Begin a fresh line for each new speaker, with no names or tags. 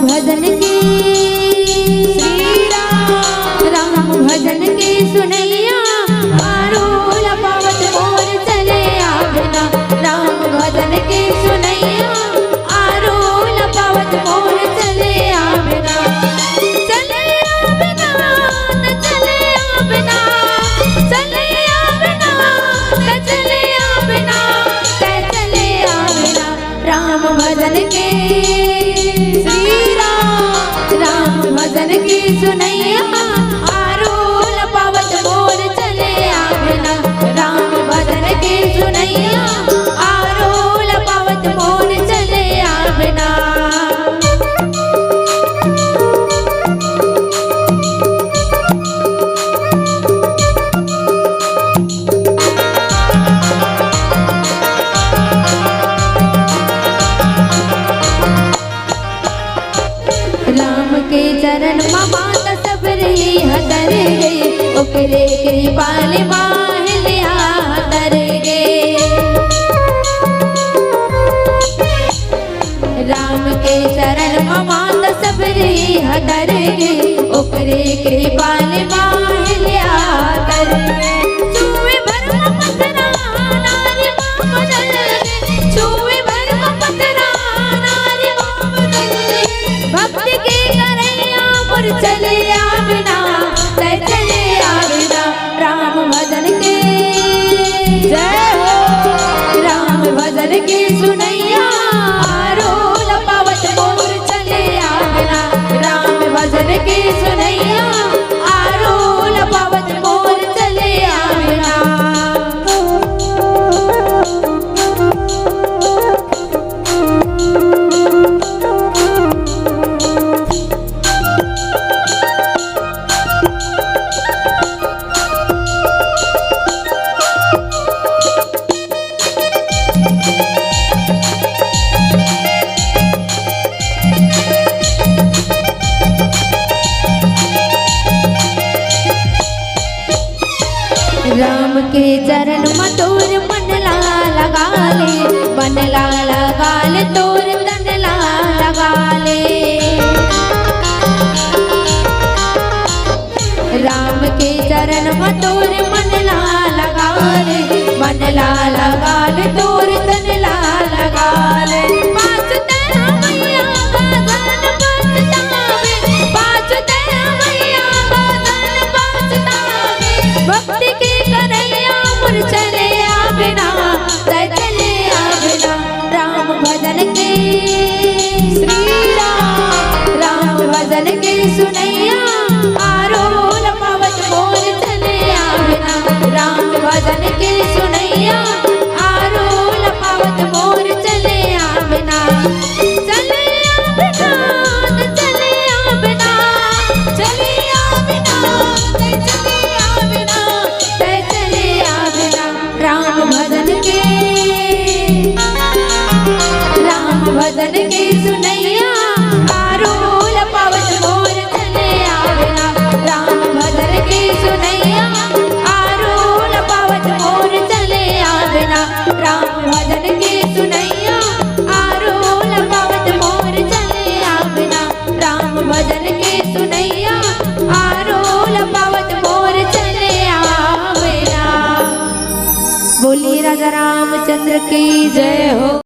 भजन की राम भजन की सुनैया आरोल पावत मोर चले आवेना। राम भजन की सुनैया आरोल पावत मोर चले आवेना। चले आवेना चले आवेना चले आवेना चले आवेना चले आवेना। राम भजन के राम भजन की सुनैया आरोल पावत मोर चले आवेना। राम भजन की सुनैया आरोल पावत मोर चले आवेना। राम के चरण मात सबरे हतर गई ओकरे कृपाल माहलिया तर गए। राम के चरण मात सबरे हतर गई ओकरे कृपाल माहलिया तर गए। छुए भरम पतना नारी मां बदल गए। छुए भरम पतना नारी मां बदल गए। भक्ति के चले आवेना चले आवेना। राम भजन के जय हो। राम भजन की सुनैया आरोल पावत मोर चले आवेना। राम भजन की सुनैया आरोल पावत मोर चले आवेना। राम के चरण में तोर मन लगा ले। मन लगा ले तोर तन लगा ले। राम के चरण में तोर मन लगा ले। मन लगा ले तोर तन लगा ले। पाँच तेरा मैया का धन बचतावे। पाँच तेरा मैया का धन बचतावे। भक्ति के चले आवेना चले आवेना। राम भजन के राम भजन के सुनैया आरोल पावत मोर चले आवेना। राम भजन के सुनैया आरोल पावत मोर चले आवेना। चले आवेना चले आवेना चले आवेना चले आवेना चले आवेना। राम भजन के सुनैया